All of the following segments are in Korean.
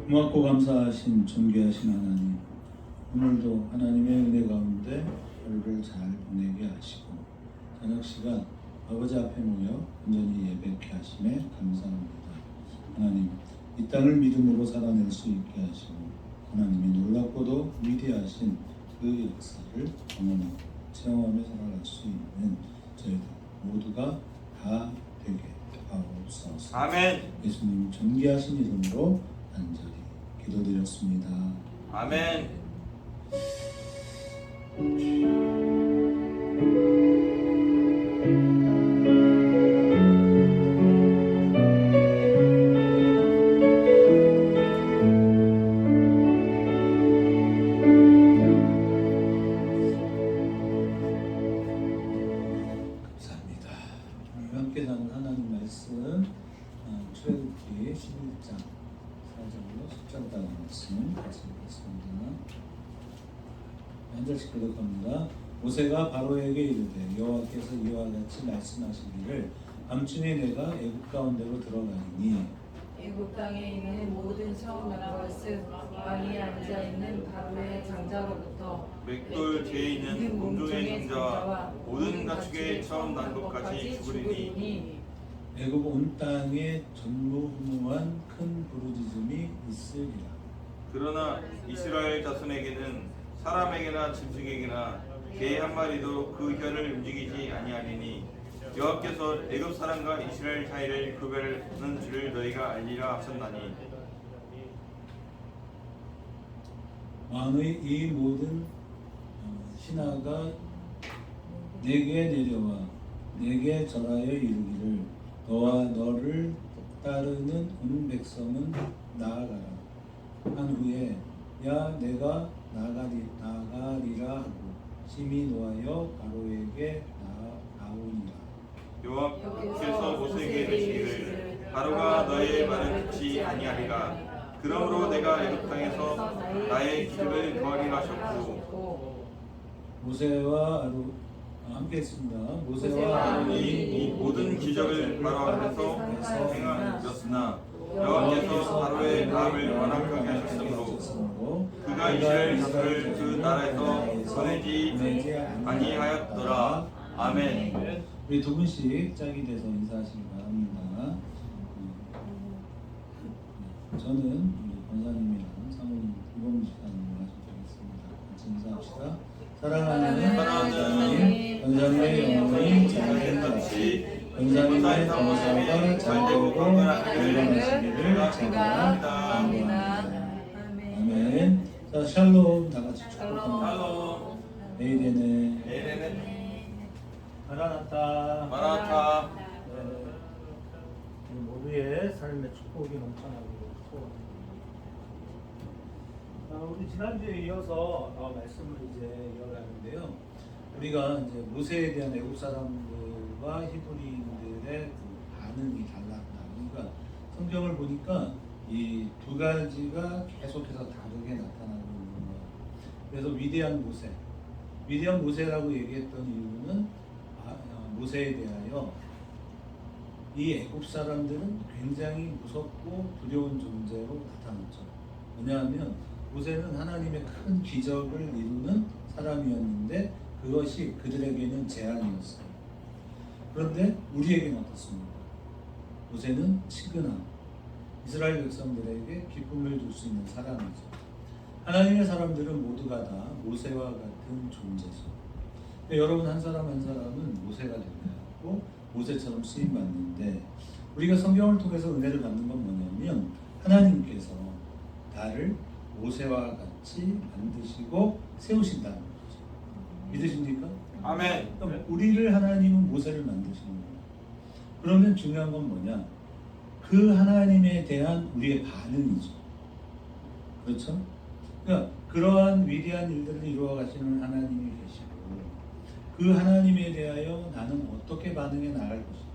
고맙고 감사하신 존귀하신 하나님, 오늘도 하나님의 은혜 가운데 하루를 잘 보내게 하시고 저녁 시간 아버지 앞에 모여 온전히 예배케 하심에 감사합니다. 하나님, 이 땅을 믿음으로 살아낼 수 있게 하시고 하나님의 놀랍고도 위대하신 그 역사를 경험하고 체험하며 살아갈 수 있는 저희들 모두가 다 되게 하옵소서. 아멘. 예수님 존귀하신 이름으로 간절히 기도드렸습니다. 아멘. 감사합니다. 함께 나눈 하나님 말씀 출애굽기 11장 4절로 10절까지 말씀 같이 읽겠습니다. 한 절씩 교독합니다. 모세가 바로에게 이르되 여호와께서 이와 같이 말씀하시기를 밤중에 내가 애굽 가운데로 들어가리니 애굽 땅에 있는 모든 처음 난 것은 왕이 앉아 있는 바로의 장자로부터 맷돌 뒤에 있는 공중의 장자와 모든 가축의 처음 난 것까지 죽으리니 애굽 온 땅에 전무후무한 큰 부르짖음이 있으리라. 그러나 이스라엘 자손에게는 사람에게나 짐승에게나 개 한 마리도 그 혀를 움직이지 아니하리니 여호와께서 애굽 사람과 이스라엘 사이를 구별하는 줄을 너희가 알리라 하셨나니 왕의 이 모든 신하가 내게 내려와 내게 절하여 이르기를 너와 너를 따르는 온 백성은 나아가라. 한 후에 야 내가 나가리라 하고 심히 노하여 바로에게 나오니라. 여호와께서 모세에게 이르시기를 바로가 너의 말을 듣지 아니하리라. 그러므로 내가 애굽 땅에서 나의 기름을 거하리라 하셨고 모세와 함께 했습니다. 모세와 아론이 이 모든 기적을 바로 앞에서 행하였으나 여호와께서 바로의 마음을 완악하게 하셨으므로 그가 이스라엘 자손을 그 나라에서 보내지 아니하였더라. 아멘. 우리 두 분씩 짝이 돼서 인사하시기 바랍니다. 저는 우리 권사님이랑 사모님 이범주 집사님을 하시도록 하겠습니다. 같이 인사합시다. 사랑하는 권사님의 영혼이 잘된 같이 권사님의 검사가 잘되고 건강하시기를 제가 기도합니다. 아멘. 자, 샬롬 다 같이 축복합니다. 에이데네 마라나타 마라나타. 모두의 삶의 축복이 넘쳐나기를 소원합니다. 우리 지난주에 이어서 말씀을 이제 이어가는데요. 우리가 이제 모세에 대한 애굽 사람들과 히브리인들의 그 반응이 달랐다. 그러니까 성경을 보니까 이 두 가지가 계속해서 다르게 나타나고 있는 거예요. 그래서 위대한 모세라고 얘기했던 이유는 모세에 대하여 이 애굽 사람들은 굉장히 무섭고 두려운 존재로 나타났죠. 왜냐하면 모세는 하나님의 큰 기적을 이루는 사람이었는데 그것이 그들에게는 재앙이었어요. 그런데 우리에게는 어떻습니까? 모세는 치근함, 이스라엘 백성들에게 기쁨을 줄 수 있는 사람이죠. 하나님의 사람들은 모두가 다 모세와 같은 존재죠. 근데 여러분 한 사람 한 사람은 모세가 되고 모세처럼 쓰임 받는데 우리가 성경을 통해서 은혜를 받는 건 뭐냐면 하나님께서 나를 모세와 같이 만드시고 세우신다는 거죠. 믿으십니까? 아멘. 그럼 우리를 하나님은 모세를 만드시는 거예요. 그러면 중요한 건 뭐냐? 그 하나님에 대한 우리의 반응이죠. 그렇죠? 그러니까 그러한 위대한 일들을 이루어 가시는 하나님이 계시고 그 하나님에 대하여 나는 어떻게 반응해 나갈 것인가?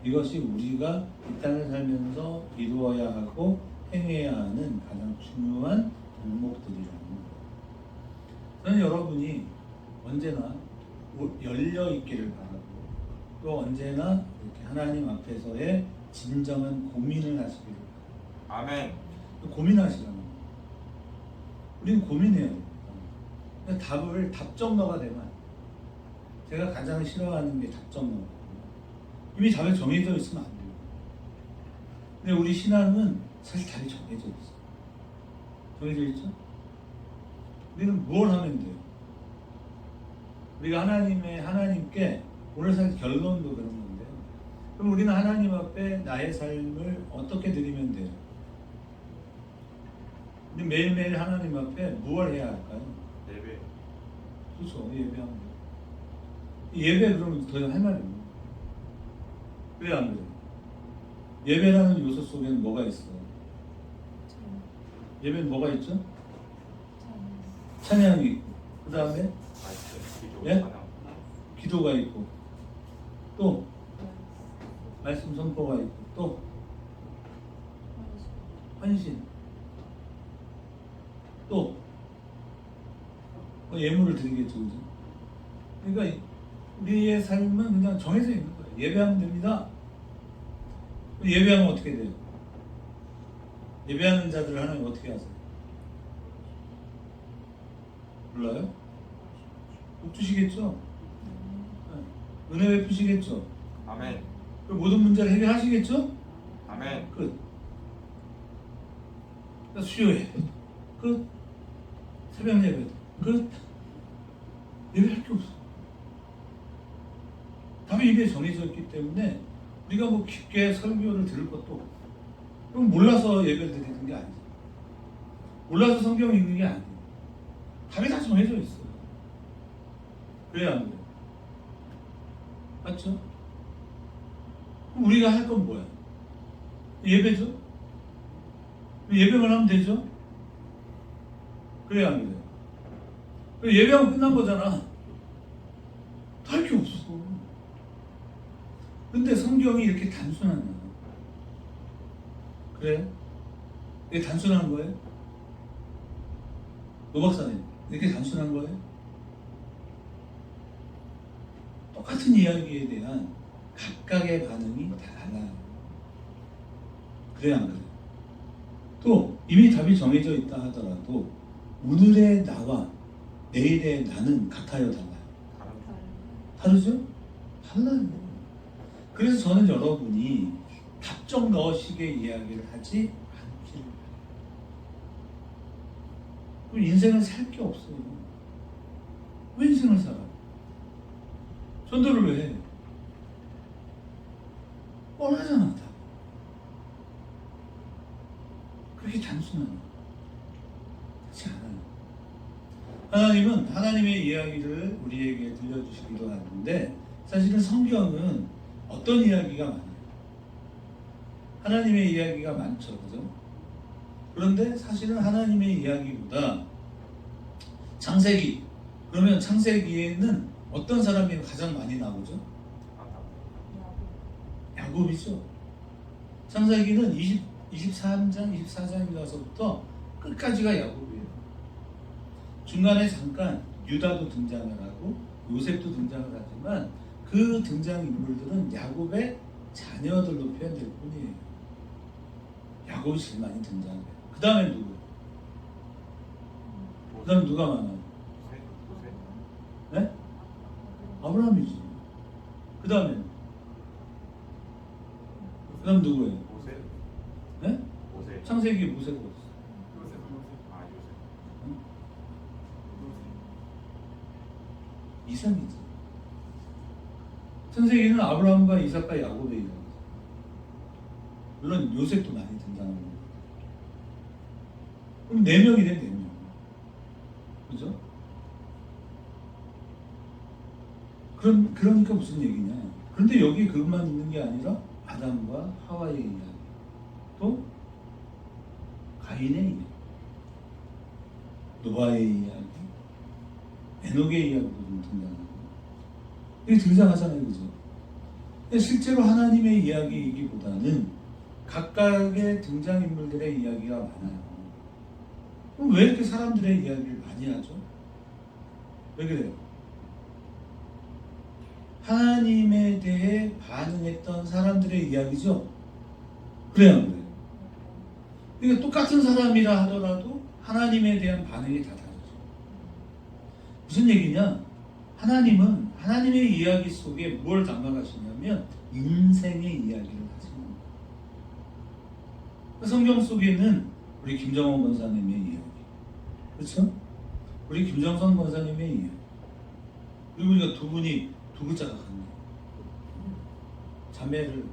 이것이 우리가 이 땅을 살면서 이루어야 하고 행해야 하는 가장 중요한 덕목들이라는 거예요. 저는 여러분이 언제나 열려 있기를 바라고 또 언제나 이렇게 하나님 앞에서의 진정한 고민을 하시기를 바랍니다. 아멘. 고민하시라는 거예요. 우리는 고민해야 됩니다. 답을 답정너가 되면 안 돼요. 제가 가장 싫어하는 게 답정너거든요. 이미 답이 정해져 있으면 안 돼요. 근데 우리 신앙은 사실 답이 정해져 있어요. 정해져 있죠? 우리는 뭘 하면 돼요? 우리가 하나님께 오늘 사실 결론도 그런 건데요. 그럼 우리는 하나님 앞에 나의 삶을 어떻게 드리면 돼요? 우리 매일매일 하나님 앞에 무엇을 해야 할까요? 예배. 그렇죠. 예배하면 돼요. 예배 그러면 더 이상 할 말이 없는 거예요. 그래 안 그래요? 예배라는 요소 속에는 뭐가 있어요? 예배는 뭐가 있죠? 찬양이 있고 그 다음에 예? 기도가 있고 또 말씀 선포가 있고 또 헌신 또 예물을 드리겠죠. 그죠? 그러니까 우리의 삶은 그냥 정해져 있는 거예요. 예배하면 됩니다. 예배하면 어떻게 돼요? 예배하는 자들을 하나님 어떻게 하세요? 몰라요? 복 주시겠죠? 네. 은혜 베푸시겠죠? 아멘. 그 모든 문제를 해결하시겠죠? 아멘. 끝. 수요 예배 끝. 새벽 예배 끝. 예배할 게 없어. 답이 입에 정해져 있기 때문에 우리가 뭐 깊게 설교를 들을 것도 없고 그럼 몰라서 예배를 드리는 게 아니죠. 몰라서 성경 읽는 게 아니에요. 답이 다 정해져 있어요. 그래야 안 돼요. 맞죠? 그럼 우리가 할 건 뭐야? 예배죠? 예배만 하면 되죠? 그래야 안 돼요. 예배하면 끝난 거잖아. 할 게 없어. 근데 성경이 이렇게 단순하냐? 그래? 이게 단순한 거예요? 노 박사님, 이렇게 단순한 거예요? 똑같은 이야기에 대한 각각의 반응이 다 달라요. 그래야 안 그래요? 또 이미 답이 정해져 있다 하더라도 오늘의 나와 내일의 나는 같아요, 달라요? 다르죠? 달라요. 그래서 저는 여러분이 답정 너식의 이야기를 하지 않기를. 그럼 인생을 살 게 없어요. 왜 인생을 살아? 전도를 왜 해? 뻔하잖아, 다. 그렇게 단순하나? 그렇지 않아요. 하나님은 하나님의 이야기를 우리에게 들려주시기도 하는데 사실은 성경은 어떤 이야기가 많아요? 하나님의 이야기가 많죠. 그죠? 그런데 사실은 하나님의 이야기보다 창세기, 그러면 창세기에는 어떤 사람이 가장 많이 나오죠? 야곱이죠. 창세기는 23장, 24장에 가서부터 끝까지가 야곱이에요. 중간에 잠깐 유다도 등장을 하고 요셉도 등장을 하지만 그 등장인물들은 야곱의 자녀들로 표현될 뿐이에요. 야곱이 제일 많이 등장해요. 그 다음에 누구? 그 다음 누가 많아요? 네? 아브라함이지. 그 다음에 그 다음 누구예요? 네? 모세. 창세기에 모세가 없어. 아, 요셉. 이삭이지. 창세기는 아브라함과 이삭과 야곱의 이야기. 물론 요셉도 많이 등장하는 거예요. 그럼 4명이래, 4명. 그죠? 그러니까 무슨 얘기냐. 그런데 여기 그것만 있는 게 아니라 아담과 하와의 이야기, 또 가인의 이야기, 노아의 이야기, 에녹의 이야기도 좀 등장하고 이게 등장하잖아요. 그죠? 근데 실제로 하나님의 이야기이기보다는 각각의 등장인물들의 이야기가 많아요. 그럼 왜 이렇게 사람들의 이야기를 많이 하죠? 왜 그래요? 하나님에 대해 반응했던 사람들의 이야기죠? 그래요, 안 그래요? 그러니까 똑같은 사람이라 하더라도 하나님에 대한 반응이 다 다르죠. 무슨 얘기냐? 하나님은 하나님의 이야기 속에 뭘 담아가시냐면 인생의 이야기를 하시는 거예요. 성경 속에는 우리 김정원 권사님의 이야기, 그렇죠? 우리 김정선 권사님의 이야기, 그리고 우리가 두 분이 두 글자가 같네요. 자매를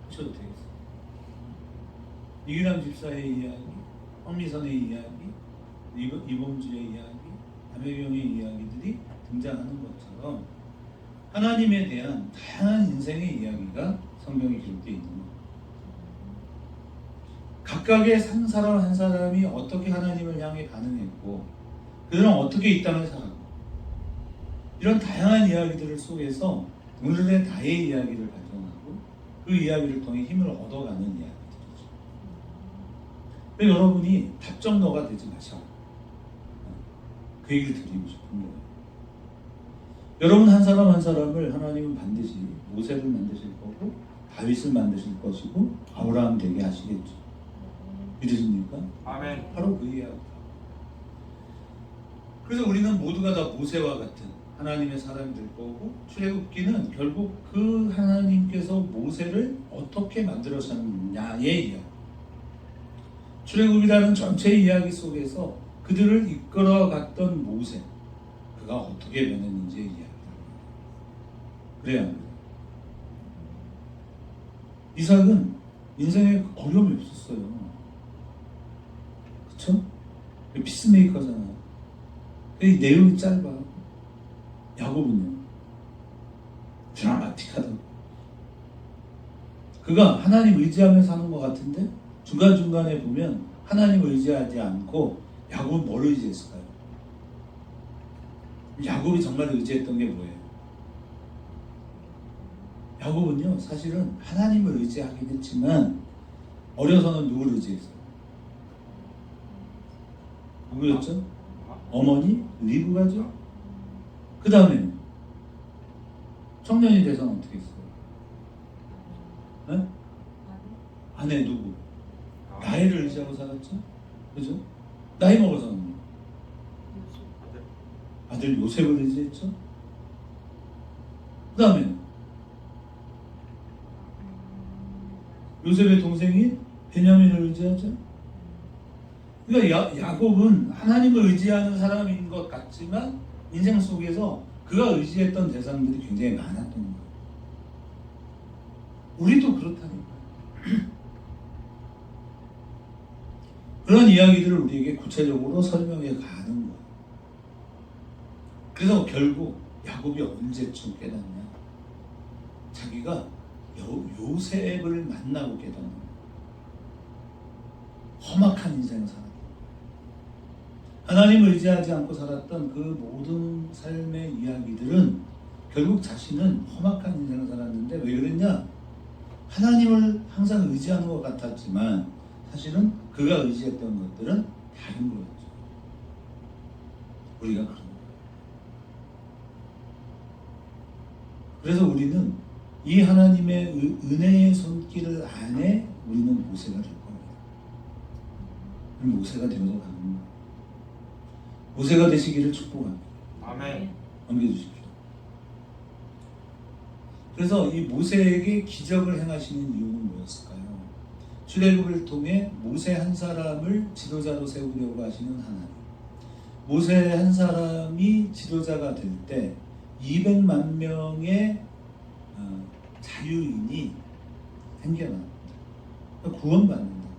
붙여도 되겠어요. 이기남 집사의 이야기, 황미선의 이야기, 이범주의 이야기, 남혜경의 이야기들이 등장하는 것처럼 하나님에 대한 다양한 인생의 이야기가 성경에 기록되어 있는 거예요. 각각의 한 사람 한 사람이 어떻게 하나님을 향해 반응했고 그들은 어떻게 이 땅을 살았고 이런 다양한 이야기들을 속에서 오늘의 나의 이야기를 발견하고 그 이야기를 통해 힘을 얻어가는 이야기들이죠. 그래서 여러분이 답정너가 되지 마셔. 그 얘기를 드리고 싶은 거예요. 여러분 한 사람 한 사람을 하나님은 반드시 모세를 만드실 거고 다윗을 만드실 것이고 아브라함 되게 하시겠죠. 믿으십니까? 아멘. 바로 그 이야기입니다. 그래서 우리는 모두가 다 모세와 같은 하나님의 사람이 될 거고 출애굽기는 결국 그 하나님께서 모세를 어떻게 만들어셨느냐의 이야기. 출애굽이라는 전체 이야기 속에서 그들을 이끌어갔던 모세, 그가 어떻게 변했는지의 이야기입니다. 그래야 합니다. 이삭은 인생에 어려움이 없었어요. 그쵸? 피스메이커잖아요. 이 내용이 짧아. 야곱은요, 드라마틱하다고. 그가 하나님 의지하며 사는 것 같은데 중간중간에 보면 하나님을 의지하지 않고 야곱은 뭘 의지했을까요? 야곱이 정말 의지했던 게 뭐예요? 야곱은요, 사실은 하나님을 의지하긴 했지만 어려서는 누구를 의지했어요? 누구였죠? 어머니 리브가죠? 그 다음에 청년이 돼서는 어떻게 했어요? 네? 아내 누구? 라헬을 의지하고 살았죠? 그죠? 나이 먹어서는 아들 요셉을 의지했죠? 그 다음에 요셉의 동생이 베냐민을 의지하죠? 그러니까 야곱은 하나님을 의지하는 사람인 것 같지만 인생 속에서 그가 의지했던 대상들이 굉장히 많았던 거예요. 우리도 그렇다니까요. 그런 이야기들을 우리에게 구체적으로 설명해 가는 거예요. 그래서 결국 야곱이 언제쯤 깨닫냐? 자기가 요셉을 만나고 깨닫는 거예요. 험악한 인생을 살았다. 하나님을 의지하지 않고 살았던 그 모든 삶의 이야기들은 결국 자신은 험악한 인생을 살았는데 왜 그랬냐? 하나님을 항상 의지하는 것 같았지만 사실은 그가 의지했던 것들은 다른 거였죠. 우리가 그런 거예요. 그래서 우리는 이 하나님의 은혜의 손길 안에 우리는 모세가 될 겁니다. 모세가 되어서 가는 거예요. 모세가 되시기를 축복합니다. 아멘. 넘겨주십시오. 그래서 이 모세에게 기적을 행하시는 이유는 뭐였을까요? 출애굽을 통해 모세 한 사람을 지도자로 세우려고 하시는 하나님. 모세 한 사람이 지도자가 될 때 200만 명의 자유인이 생겨납니다. 구원받는다.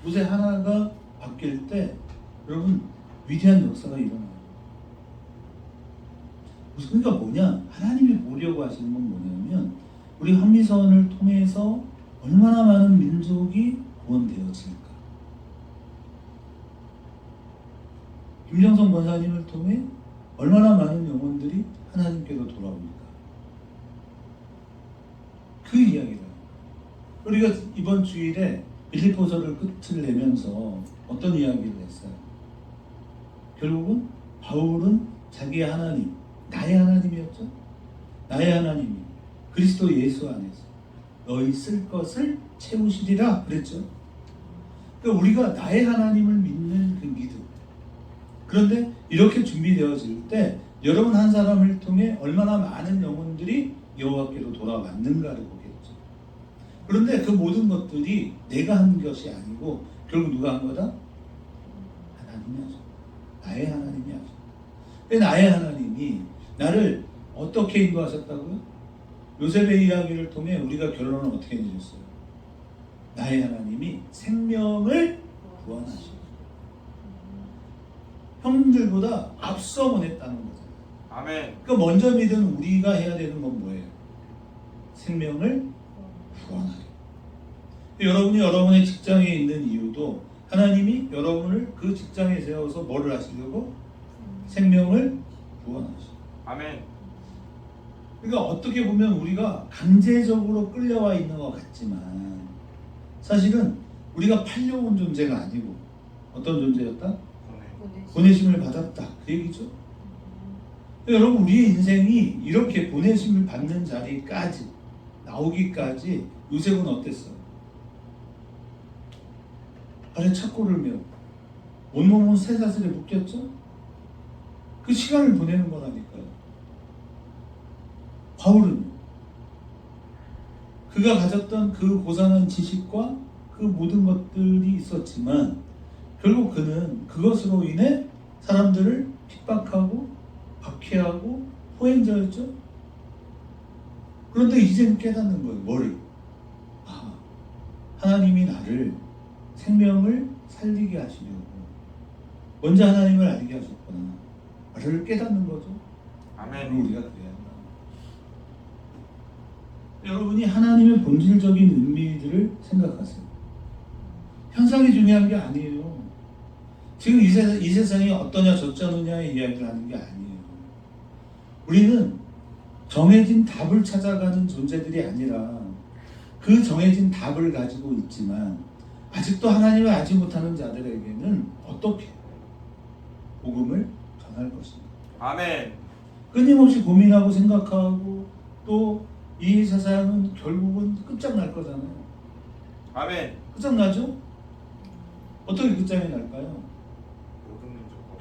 모세 하나가 바뀔 때 여러분 위대한 역사가 일어나요. 그러니까 뭐냐? 하나님이 보려고 하시는 건 뭐냐면 우리 한미선을 통해서 얼마나 많은 민족이 구원되어질까. 김정성 권사님을 통해 얼마나 많은 영혼들이 하나님께로 돌아옵니까? 그 이야기다. 우리가 이번 주일에 빌립보서를 끝을 내면서 어떤 이야기를 했어요? 결국은 바울은 자기의 하나님, 나의 하나님이었죠? 나의 하나님이 그리스도 예수 안에서 너희 쓸 것을 채우시리라 그랬죠? 그러니까 우리가 나의 하나님을 믿는 그 믿음. 그런데 이렇게 준비되어질 때 여러분 한 사람을 통해 얼마나 많은 영혼들이 여호와께로 돌아왔는가를 보겠죠. 그런데 그 모든 것들이 내가 한 것이 아니고 결국 누가 한 거다? 하나님이 하죠. 나의 하나님이 하죠. 나의 하나님이 나를 어떻게 인도하셨다고요? 요셉의 이야기를 통해 우리가 결론을 어떻게 내렸어요? 나의 하나님이 생명을 구원하시고 형들보다 앞서 보냈다는 거잖아요. 아멘. 그 먼저 믿은 우리가 해야 되는 건 뭐예요? 생명을 구원하리. 여러분이 여러분의 직장에 있는 이유도 하나님이 여러분을 그 직장에 세워서 뭐를 하시려고? 생명을 구원하시고. 아멘. 그러니까 어떻게 보면 우리가 강제적으로 끌려와 있는 것 같지만 사실은 우리가 팔려온 존재가 아니고 어떤 존재였다? 보내심을 받았다. 그 얘기죠. 여러분 우리의 인생이 이렇게 보내심을 받는 자리까지 나오기까지 요셉은 어땠어요? 발에 착고를 메고 온몸은 쇠사슬에 묶였죠? 그 시간을 보내는 거라니까요. 바울은 그가 가졌던 그 고상한 지식과 그 모든 것들이 있었지만 결국 그는 그것으로 인해 사람들을 핍박하고 박해하고 포행자였죠. 그런데 이제는 깨닫는 거예요. 뭐를? 하나님이 나를 생명을 살리게 하시려고 먼저 하나님을 알게 하셨구나. 나를 깨닫는 거죠. 아멘. 우리가 그래야 한다. 여러분이 하나님의 본질적인 의미들을 생각하세요. 현상이 중요한 게 아니에요. 지금 이 세상이 어떠냐 저쩌느냐의 이야기를 하는 게 아니에요. 우리는 정해진 답을 찾아가는 존재들이 아니라 그 정해진 답을 가지고 있지만 아직도 하나님을 알지 못하는 자들에게는 어떻게 복음을 전할 것인가. 아멘. 끊임없이 고민하고 생각하고 또 이 세상은 결국은 끝장날 거잖아요. 아멘. 끝장나죠? 어떻게 끝장이 날까요? 모든 민족과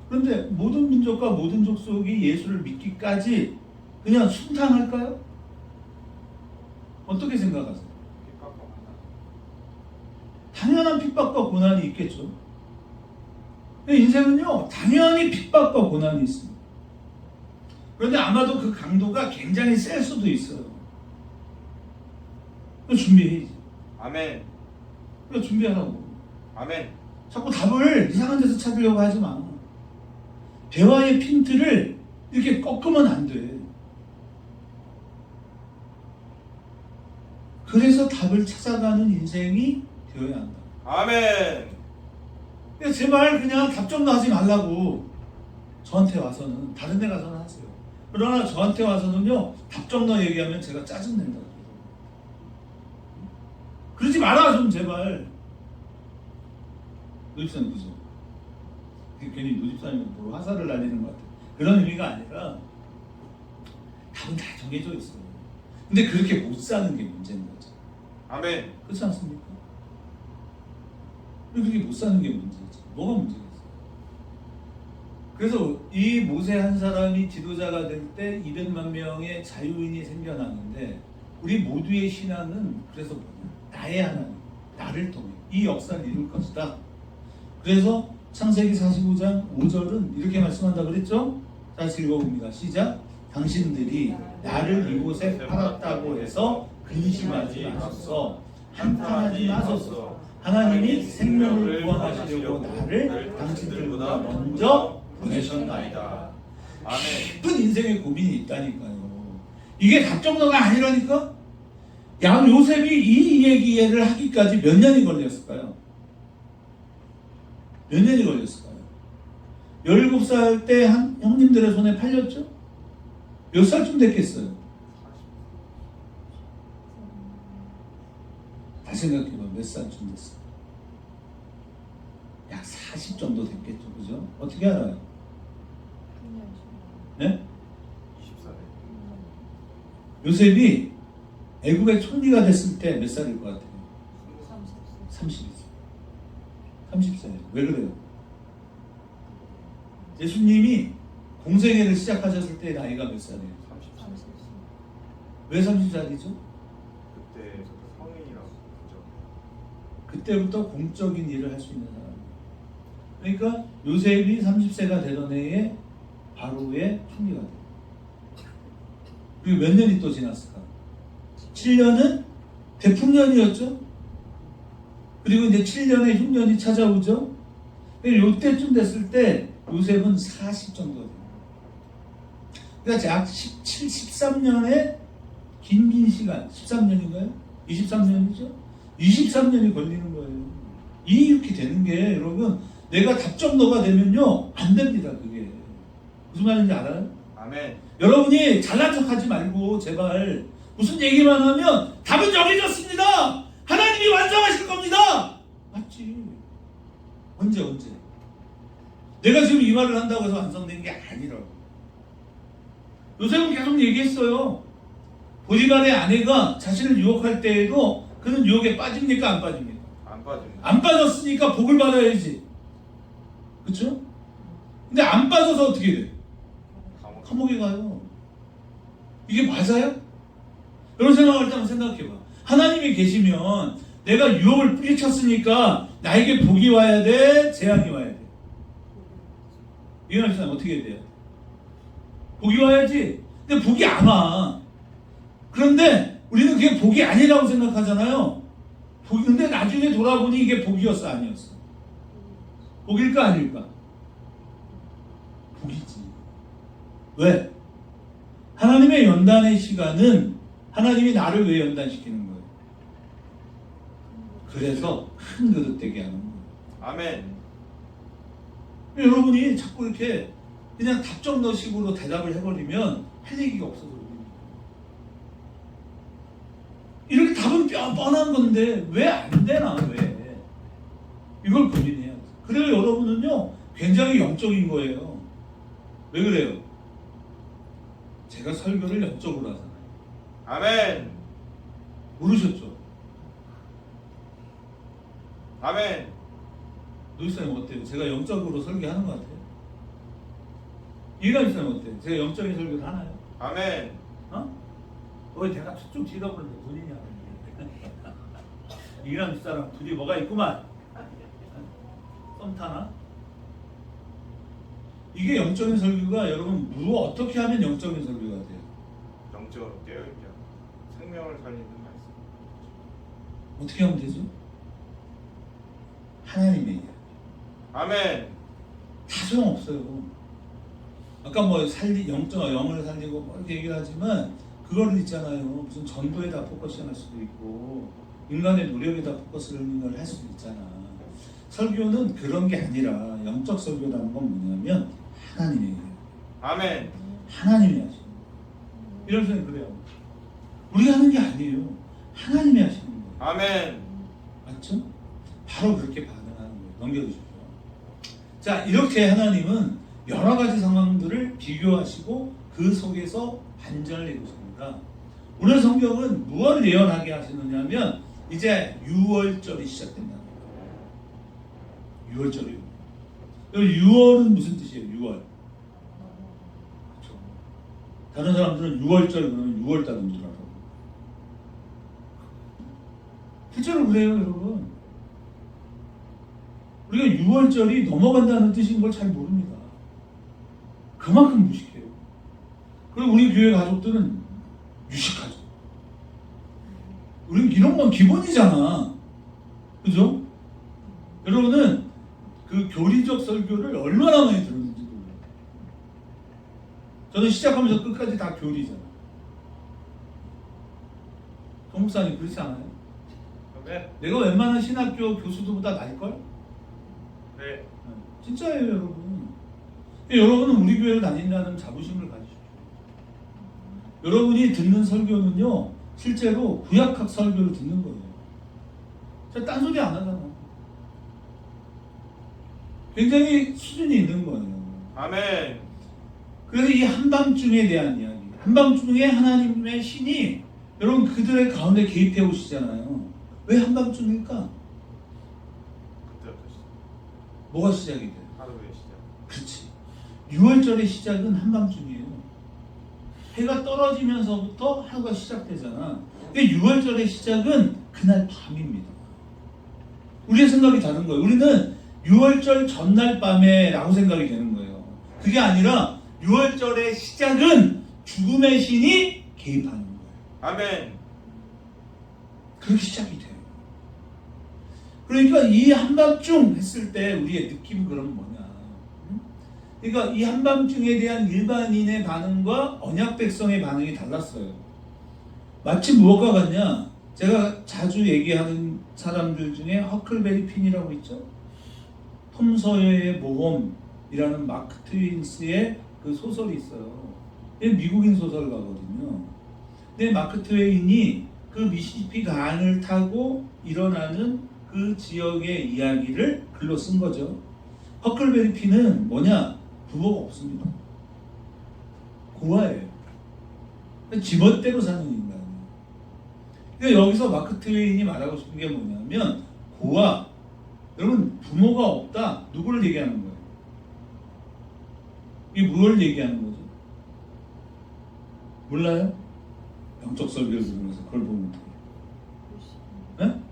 그런데 모든 민족과 모든 족속이 예수를 믿기까지 그냥 순탄할까요? 어떻게 생각하세요? 핍박과 고난. 당연한 핍박과 고난이 있겠죠. 인생은요 당연히 핍박과 고난이 있습니다. 그런데 아마도 그 강도가 굉장히 셀 수도 있어요. 준비해야지. 아멘. 준비하라고. 아멘. 자꾸 답을 이상한 데서 찾으려고 하지 마. 대화의 핀트를 이렇게 꺾으면 안 돼. 그래서 답을 찾아가는 인생이 되어야 한다. 아멘. 제발 그냥 답정도 하지 말라고. 저한테 와서는 다른 데 가서는 하세요. 그러나 저한테 와서는요 답정너 얘기하면 제가 짜증낸다. 그러지 마라 좀 제발. 노집사님 그죠? 괜히 노집사님 보고 화살을 날리는 것 같아요. 그런 의미가 아니라 답은 다 정해져 있어요. 근데 그렇게 못 사는 게 문제인 거죠. 아멘. 그렇지 않습니까? 그렇게 못 사는 게 문제지. 뭐가 문제겠어요? 그래서 이 모세 한 사람이 지도자가 될 때 200만 명의 자유인이 생겨나는데 우리 모두의 신앙은 그래서 뭐냐? 나의 하나님, 나를 통해 이 역사를 이룰 것이다. 그래서 창세기 45장 5절은 이렇게 말씀한다 그랬죠? 다시 읽어봅니다. 시작. 당신들이 나를 이곳에 팔았다고 해서 근심하지 마소서, 한탄하지 마소서. 하나님이 생명을 구원하시려고 나를 당신들보다 먼저 보내셨나이다. 아멘. 깊은 인생의 고민이 있다니까요. 이게 답정너가 아니라니까. 양 요셉이 이 얘기를 하기까지 몇 년이 걸렸을까요? 몇 년이 걸렸을까요? 17살 때 한 형님들의 손에 팔렸죠? 몇 살쯤 됐겠어요? 다시 생각해봐. 몇 살쯤 됐어요? 약 40 정도 됐겠죠. 그죠? 어떻게 알아요? 네? 24세. 요셉이 애굽의 총리가 됐을 때 몇 살일 것 같아요? 30살. 30살. 왜 그래요? 예수님이 공생애를 시작하셨을 때 나이가 몇 살이에요? 30세. 왜 30살이죠? 그때 성인이라고 그죠? 그때부터 공적인 일을 할 수 있는 사람. 그러니까 요셉이 30세가 되던 해에 바로의 총리가 돼요. 그리고 몇 년이 또 지났을까? 7년은 대풍년이었죠. 그리고 이제 7년의 흉년이 찾아오죠. 이때쯤 됐을 때 요셉은 40 정도 돼요. 그러니까 약 17, 13년의 긴 시간, 13년인가요? 23년이죠? 23년이 걸리는 거예요. 이렇게 되는 게 여러분, 내가 답정너가 되면요 안 됩니다. 그게 무슨 말인지 알아요? 아멘. 여러분이 잘난 척하지 말고 제발 무슨 얘기만 하면 답은 정해졌습니다. 하나님이 완성하실 겁니다. 맞지? 언제? 내가 지금 이 말을 한다고 해서 완성된 게 아니라고. 요셉은 계속 얘기했어요. 보디발의 아내가 자신을 유혹할 때에도 그는 유혹에 빠집니까? 안 빠집니까? 안 빠집니다. 안 빠졌으니까 복을 받아야지. 그렇죠? 근데 안 빠져서 어떻게 돼? 감옥에 가요. 이게 맞아요? 이런 생각을 일단 생각해봐. 하나님이 계시면 내가 유혹을 뿌리쳤으니까 나에게 복이 와야 돼? 재앙이 와야 돼? 이해하시면 어떻게 해야 돼요? 복이 와야지. 근데 복이 안 와. 그런데 우리는 그게 복이 아니라고 생각하잖아요. 근데 나중에 돌아보니 이게 복이었어, 아니었어? 복일까 아닐까? 복이지. 왜? 하나님의 연단의 시간은 하나님이 나를 왜 연단시키는 거예요? 그래서 큰 그릇 되게 하는 거예요. 아멘. 여러분이 자꾸 이렇게 그냥 답정너식으로 대답을 해버리면 할 얘기가 없어서 그래요. 이렇게 답은 뻔한 건데 왜 안 되나? 왜? 이걸 고민해야 돼요. 그래요. 여러분은요 굉장히 영적인 거예요. 왜 그래요? 제가 설교를 영적으로 하잖아요. 아멘. 모르셨죠? 아멘. 노이사님 어때요? 제가 영적으로 설교하는 것 같아요? 이해가 있으면 어때요? 제가 영적인 설교를 하나요? 아멘. 왜 내가 쭉 뒤져보는데 본인이 하는 이랑 윗사람 둘이 뭐가 있구만. 썸 타나? 이게 영적인 설교가 여러분 어떻게 하면 영적인 설교가 돼요? 영적으로 깨어있죠. 생명을 살리는 말씀. 어떻게 하면 되죠? 하나님의 이야기. 아멘. 다 소용없어요. 아까 뭐 영을 살리고 뭐 이렇게 얘기를 하지만 그거를 있잖아요. 무슨 전도에다 포커싱 할 수도 있고 인간의 노력에다 포커싱을 할 수도 있잖아. 설교는 그런 게 아니라 영적 설교라는 건 뭐냐면 하나님의 이야기. 아멘. 하나님이 하시는 거예요. 이런 생각 그래요. 우리가 하는 게 아니에요. 하나님이 하시는 거예요. 아멘. 맞죠? 바로 그렇게 반응하는 거예요. 넘겨주십시오. 자, 이렇게 하나님은 여러 가지 상황들을 비교하시고 그 속에서 반전을 이루십니다. 오늘 성경은 무엇을 예언하게 하시느냐면 이제 6월절이 시작된다. 6월절이요. 6월은 무슨 뜻이에요? 6월. 그렇죠. 다른 사람들은 6월절 그러면 6월달인 줄 알아요. 실제로 그래요, 여러분. 우리가 6월절이 넘어간다는 뜻인 걸 잘 모릅니다. 그만큼 무식해요. 그리고 우리 교회 가족들은 유식하죠. 우리 이런 건 기본이잖아. 그죠? 여러분은 그 교리적 설교를 얼마나 많이 들었는지 몰라요. 저는 시작하면서 끝까지 다 교리잖아. 정 목사님 그렇지 않아요? 네. 내가 웬만한 신학교 교수들보다 나을걸? 네. 진짜예요, 여러분. 여러분은 우리 교회를 다닌다는 자부심을 가지십시오. 여러분이 듣는 설교는요, 실제로 구약학 설교를 듣는 거예요. 제가 딴소리 안 하잖아. 굉장히 수준이 있는 거예요. 아멘. 그래서 이 한밤중에 대한 이야기, 한밤중에 하나님의 신이 여러분 그들의 가운데 개입해 오시잖아요. 왜 한밤중일까? 그때부터 시작. 뭐가 시작이 돼요? 하루의 시작. 그렇지. 6월절의 시작은 한밤중이에요. 해가 떨어지면서부터 하루가 시작되잖아. 6월절의 시작은 그날 밤입니다. 우리의 생각이 다른 거예요. 우리는 6월절 전날 밤에 라고 생각이 되는 거예요. 그게 아니라 6월절의 시작은 죽음의 신이 개입하는 거예요. 아멘. 그렇게 시작이 돼요. 그러니까 이 한밤중 했을 때 우리의 느낌은 그럼 뭐냐? 그러니까 이 한밤중에 대한 일반인의 반응과 언약 백성의 반응이 달랐어요. 마치 무엇과 같냐? 제가 자주 얘기하는 사람들 중에 허클베리 핀이라고 있죠. 톰 서여의 모험이라는 마크 트웨인스의 그 소설이 있어요. 이게 미국인 소설가거든요. 근데 마크 트웨인이 그 미시시피 강을 타고 일어나는 그 지역의 이야기를 글로 쓴 거죠. 허클베리 핀은 뭐냐? 부모가 없습니다. 고아예요. 지멋대로 사는 인간이에요. 그러니까 여기서 마크 트웨인이 말하고 싶은 게 뭐냐면 고아, 여러분 부모가 없다. 누구를 얘기하는 거예요? 이게 뭘 얘기하는 거죠? 몰라요? 영적 설교를 들으면서 그걸 보면 돼요. 네?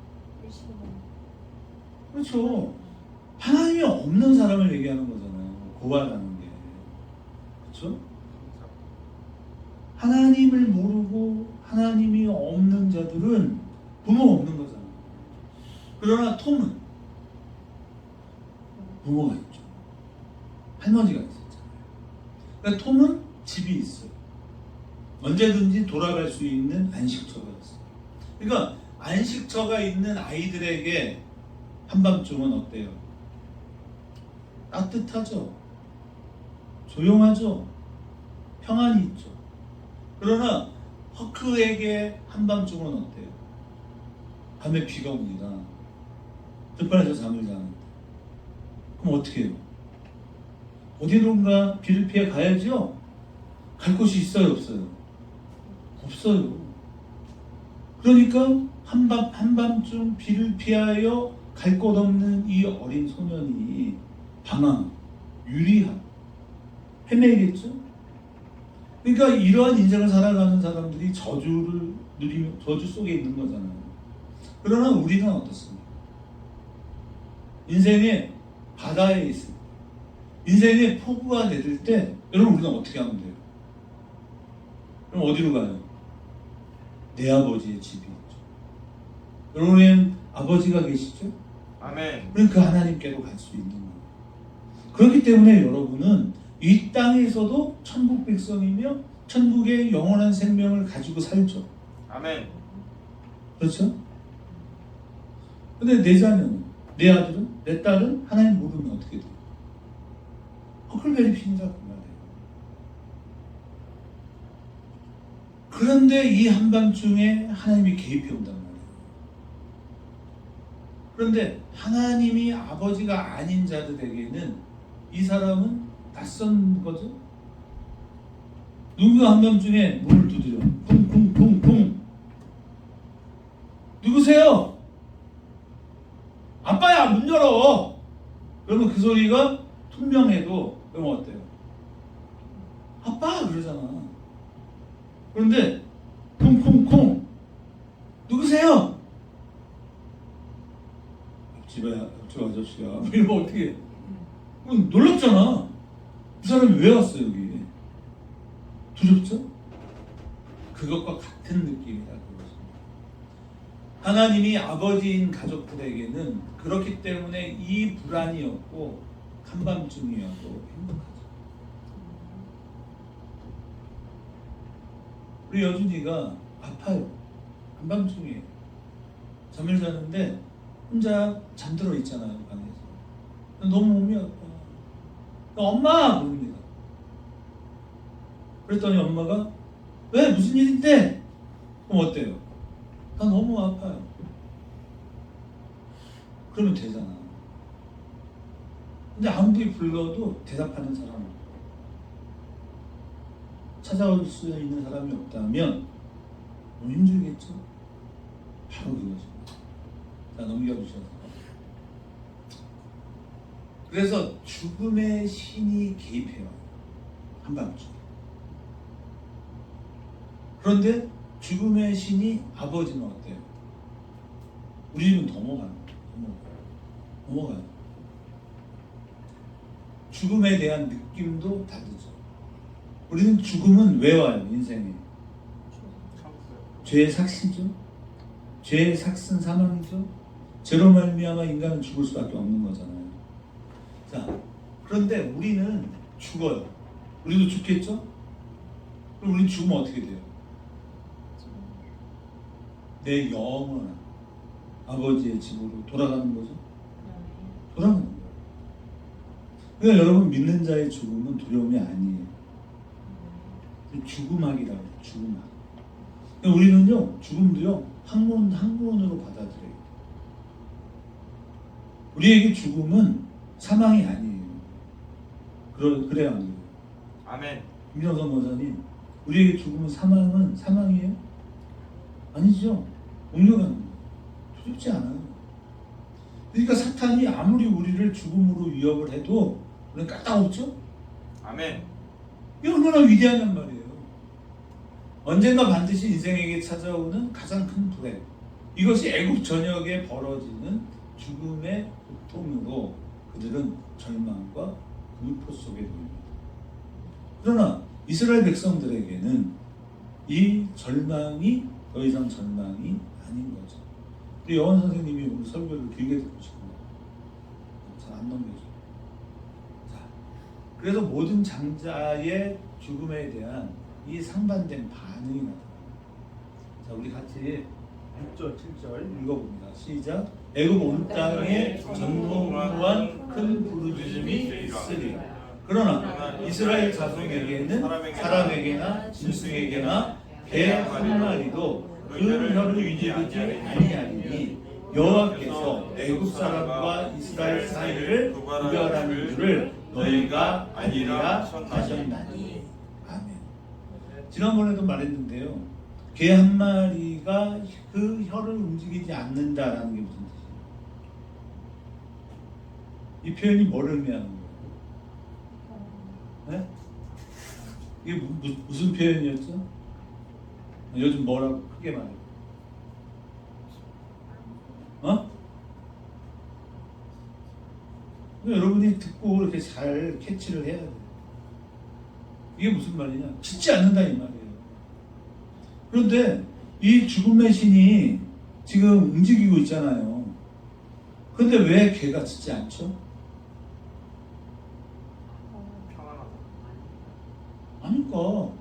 그렇죠. 하나님이 없는 사람을 얘기하는 거잖아요. 고아라는 게. 그렇죠? 하나님을 모르고 하나님이 없는 자들은 부모가 없는 거잖아요. 그러나 톰은 부모가 있죠. 할머니가 있었잖아요. 그러니까 톰은 집이 있어요. 언제든지 돌아갈 수 있는 안식처가 있어요. 그러니까 안식처가 있는 아이들에게 한밤중은 어때요? 따뜻하죠. 조용하죠. 평안이 있죠. 그러나 허크에게 한밤중은 어때요? 밤에 비가 옵니다. 들판에서 잠을 자는데. 그럼 어떻게 해요? 어디론가 비를 피해 가야죠? 갈 곳이 있어요, 없어요? 없어요. 그러니까 한밤중 비를 피하여 갈 곳 없는 이 어린 소년이 방황, 유리함, 헤매겠죠? 그러니까 이러한 인생을 살아가는 사람들이 저주를 누리며 저주 속에 있는 거잖아요. 그러나 우리는 어떻습니까? 인생의 바다에 있을 때, 인생의 폭우가 내릴 때, 여러분 우리는 어떻게 하면 돼요? 그럼 어디로 가요? 내 아버지의 집이 있죠. 여러분은 아버지가 계시죠? 아멘. 그럼 그 하나님께로 갈 수 있는 거예요. 그렇기 때문에 여러분은 이 땅에서도 천국 백성이며 천국의 영원한 생명을 가지고 살죠. 아멘. 그렇죠? 근데 내 자녀는, 내 아들은, 내 딸은 하나님 모르면 어떻게 돼요? 허클베리 핀이다 그 말이에요. 그런데 이 한밤중에 하나님이 개입해 온단 말이에요. 그런데 하나님이 아버지가 아닌 자들에게는 이 사람은 낯선 거죠. 누군가 한밤중에 문을 두드려. 쿵쿵쿵쿵. 누구세요? 아빠야 문 열어. 그러면 그 소리가 투명해도 그러면 어때요? 아빠 그러잖아. 그런데 쿵쿵쿵 누구세요? 집에 옆집 아저씨야. 뭐 이러면 어떻게 해? 그럼 놀랍잖아. 이 사람이 왜 왔어 여기? 두렵죠? 그것과 같은 느낌이다 그것입니다. 하나님이 아버지인 가족들에게는 그렇기 때문에 이 불안이었고 한밤중이어도 행복하죠. 우리 여준이가 아파요. 한밤중이에요. 잠을 자는데 혼자 잠들어 있잖아요 방에서. 너무 몸이 아파. 엄마! 그럽니다. 그랬더니 엄마가 왜? 무슨 일인데? 그럼 어때요? 나 너무 아파요. 그러면 되잖아. 근데 아무리 불러도 대답하는 사람 없고 찾아올 수 있는 사람이 없다면 너무 힘들겠죠? 바로 그것입니다. 자, 넘겨주셔서. 그래서 죽음의 신이 개입해요. 한밤중에. 그런데 죽음의 신이 아버지는 어때요? 우리 집은 넘어가요. 넘어가요. 죽음에 대한 느낌도 다르죠. 우리는 죽음은 왜 와요? 인생에. 죄의 삭시죠. 죄의 삭슨 사망이죠. 죄로 말미암아 인간은 죽을 수밖에 없는 거잖아요. 자, 그런데 우리는 죽어요. 우리도 죽겠죠? 그럼 우리는 죽으면 어떻게 돼요? 내 영은 아버지의 집으로 돌아가는 거죠. 돌아가는 거예요. 그러니까 여러분 믿는 자의 죽음은 두려움이 아니에요. 죽음학이라고 해요. 죽음학. 그러니까 우리는요 죽음도요 학문으로 받아들여요. 우리에게 죽음은 사망이 아니에요. 그래야 안 돼요. 아멘. 김정선 목사님, 우리에게 죽음은 사망이에요? 아니죠. 옮겨가는 거예요. 두렵지 않아요. 그러니까 사탄이 아무리 우리를 죽음으로 위협을 해도 우리는 까딱없죠? 아멘. 이게 얼마나 위대하냔 말이에요. 언젠가 반드시 인생에게 찾아오는 가장 큰 불행. 이것이 애굽 전역에 벌어지는 죽음의 고통으로 그들은 절망과 공포 속에 놓입니다. 그러나 이스라엘 백성들에게는 이 절망이 더 이상 절망이 아닌 거죠. 우리 여원 선생님이 오늘 설교를 길게 듣고 싶어요. 잘 안 넘겨줘요. 자, 그래서 모든 장자의 죽음에 대한 이 상반된 반응이 나타납니다. 자, 우리 같이 6절, 7절 읽어봅니다. 시작. 애굽 온 땅에 전무후무한 큰 부르짖음이 있으리라. 그러나 이스라엘 자손에게는 사람에게나 짐승에게나 개 한 마리도 그 혀를 움직이지 아니하리니 여호와께서 애굽 사람과 이스라엘 사이를 구별하는 줄을 너희가 아니라 하셨나니. 아멘. 지난번에도 말했는데요. 개 한 마리가 그 혀를 움직이지 않는다라는 게 무슨 뜻이에요? 이 표현이 뭘 의미하는 거예요? 네? 이게 무슨 표현이었죠? 요즘 뭐라고 크게 말해요? 여러분이 듣고 이렇게 잘 캐치를 해야 돼요. 이게 무슨 말이냐? 짖지 않는다 이 말이에요. 그런데 이 죽음의 신이 지금 움직이고 있잖아요. 그런데 왜 개가 짖지 않죠? 평안하다. 아니까.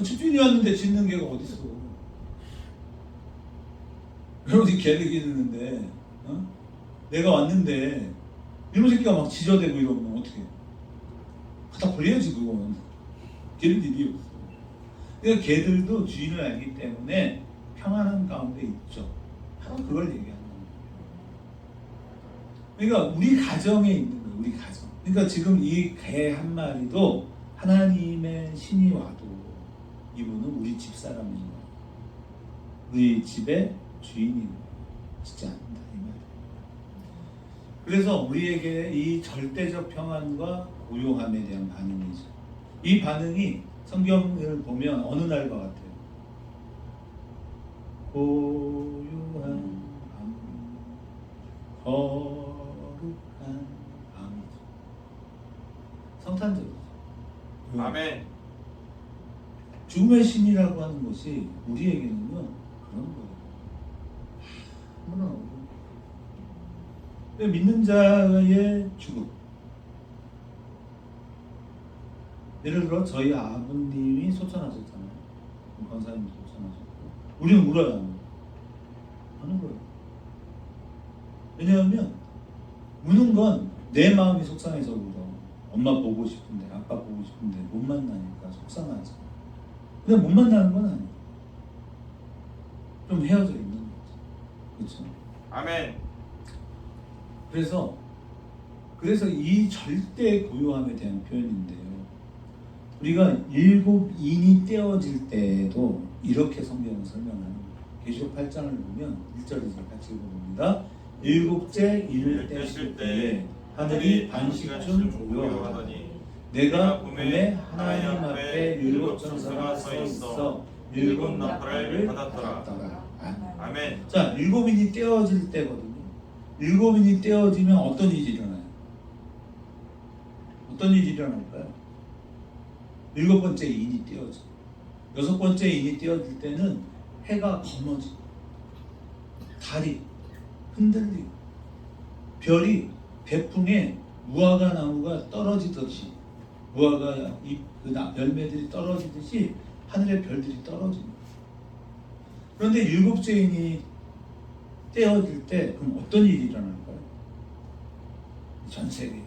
집주인이 왔는데 짖는 개가 어디 있어? 여러분이 개를 기르는데, 내가 왔는데 이놈 새끼가 막 짖어대고 이러면 어떻게? 갖다 버려야지 그건. 기를 일이 없어. 그러니까 개들도 주인을 알기 때문에 평안한 가운데 있죠. 바로 그걸 얘기하는 거예요. 그러니까 우리 가정에 있는 거예요. 우리 가정. 그러니까 지금 이 개 한 마리도 하나님의 신이 와도 이분은 우리 집 사람인 거예요. 우리 집의 주인인 거예요. 진짜 않는다 이 말이에요. 그래서 우리에게 이 절대적 평안과 고요함에 대한 반응이죠. 이 반응이 성경을 보면 어느 날과 같아요? 고요한 밤 거룩한 마음이죠. 성탄절이죠. 아멘. 죽음의 신이라고 하는 것이 우리에게는요 그런 거예요. 아무나 없는 거예요. 믿는 자의 죽음. 예를 들어 저희 아버님이 소천하셨잖아요. 권사님도 소천하셨고 우리는 울어야 하는 거예요. 왜냐하면 우는 건 내 마음이 속상해서 울어. 엄마 보고 싶은데 아빠 보고 싶은데 못 만나니까 속상하지. 근데 못 만나는 건 아니에요. 좀 헤어져 있는 거죠. 그렇죠? 아멘. 그래서 이 절대 고요함에 대한 표현인데요. 우리가 일곱 인이 떼어질 때도 이렇게 성경을 설명하는 거예요. 계시록 8장을 보면 1절에서 같이 읽어봅니다. 일곱째 인을 떼실 때에 하늘이 반씩쯤 고요하더니 내가 봄에 하나님 앞에 일곱 천사가 서 있어 일곱 나팔을 받았더라. 아멘. 자, 일곱 인이 떼어질 때거든요. 일곱 인이 떼어지면 어떤 일이 일어나요? 어떤 일이 일어날까요? 일곱 번째 인이 떼어져. 여섯 번째 인이 떼어질 때는 해가 검어지고 달이 흔들리고 별이 대풍에 무화과 나무가 떨어지듯이 무화과 열매들이 떨어지듯이 하늘의 별들이 떨어집니다. 그런데 일곱째 인이 떼어질 때 그럼 어떤 일이 일어날까요? 전 세계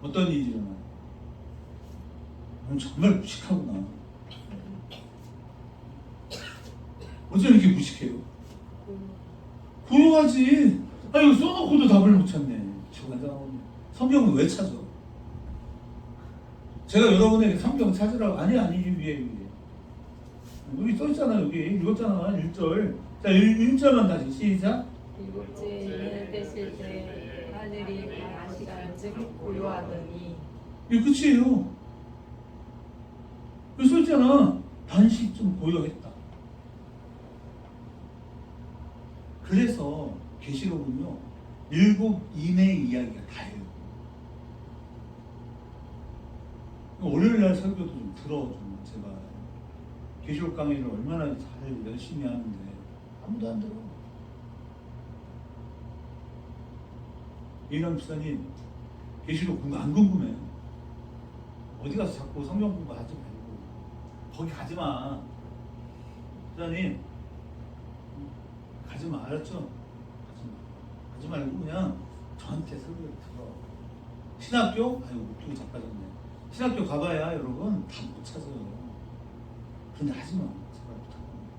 어떤 일이 일어나요? 정말 무식하구나. 어쩜 이렇게 무식해요? 고요하지. 아 이거 써놓고도 답을 못 찾네. 성경은 왜 찾아? 제가 여러분에게 성경 찾으라고 아니 위에 여기 써있잖아. 여기 읽었잖아. 1절. 자 1절만 다시 시작. 일곱째 인을 떼실 때 하늘이 반시간쯤 고요하더니 이게 끝이에요. 여기 써있잖아. 반시쯤 고요했다. 그래서 계시록은요 일곱 인의 이야기가 다예요. 월요일날 설교도 좀 들어좀 제발. 계시록 강의를 얼마나 잘 열심히 하는데 아무도 안 들어. 이남 목사님 계시록 공부 안 궁금해요. 어디 가서 자꾸 성경 공부하지 말고 거기 가지 마. 목사님 가지 마. 알았죠? 가지 말고 그냥 저한테 설교를 들어. 신학교? 아유 목표가 자빠졌네. 신학교 가봐야 여러분 다 못 찾아요. 그런데 하지 마. 제발 부탁합니다.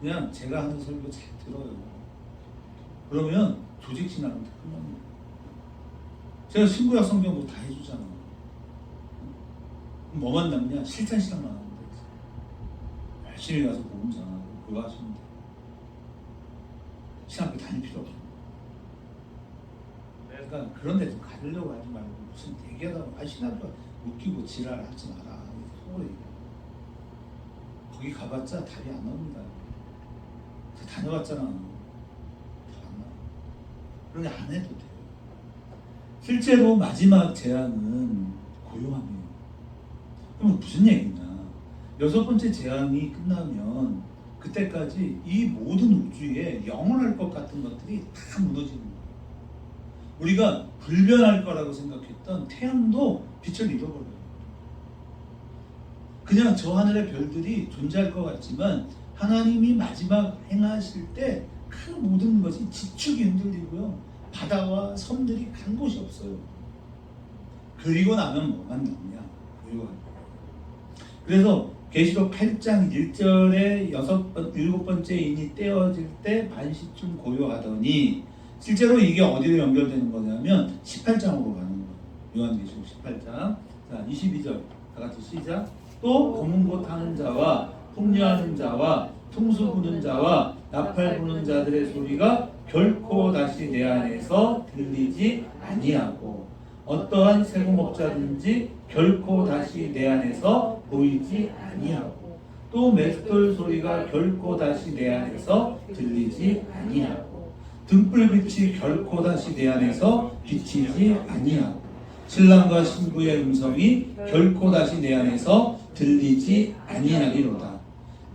그냥 제가 하는 설교 잘 들어요. 그러면 조직 신학한테 끝납니다. 제가 신구약 성경도 다 해주잖아. 그럼 뭐만 남냐? 실천 신학만 하면 돼. 열심히 가서 복음 전하고 그거 하시면 돼. 신학교 다닐 필요 없어. 그러니까 그런 데 좀 가려고 하지 말고 무슨 얘기하다가 신학교 웃기고 지랄하지 마라. 속으로 얘기해. 거기 가봤자 답이 안 나옵니다. 저 다녀봤잖아. 답 안 나와. 그런 게 안 해도 돼요. 실제로 마지막 재앙은 고요함이에요. 그럼 무슨 얘기냐? 여섯 번째 재앙이 끝나면 그때까지 이 모든 우주에 영원할 것 같은 것들이 다 무너지는 거예요. 우리가 불변할 거라고 생각했던 태양도 빛을 잃어버려요. 그냥 저 하늘의 별들이 존재할 것 같지만 하나님이 마지막 행하실 때 그 모든 것이 지축이 흔들리고요. 바다와 섬들이 간 곳이 없어요. 그리고 나면 뭐만 남냐? 고요한. 그래서 계시록 8장 1절에 일곱 번째 인이 떼어질 때 반시쯤 고요하더니 실제로 이게 어디로 연결되는 거냐면 18장으로 가는 거예요. 요한계시록 18장. 자, 22절 다 같이 시작. 또 검은 곳 하는 자와 풍류하는 자와 퉁수 부는 자와 나팔 부는 자들의 소리가 결코 다시 내 안에서 들리지 아니하고 어떠한 세공업자든지 결코 다시 내 안에서 보이지 아니하고 또 또 맷돌 소리가 결코 다시 내 안에서 들리지 아니하고 등불빛이 결코 다시 내 안에서 비치지 아니하고 신랑과 신부의 음성이 결코 다시 내 안에서 들리지 아니하리로다.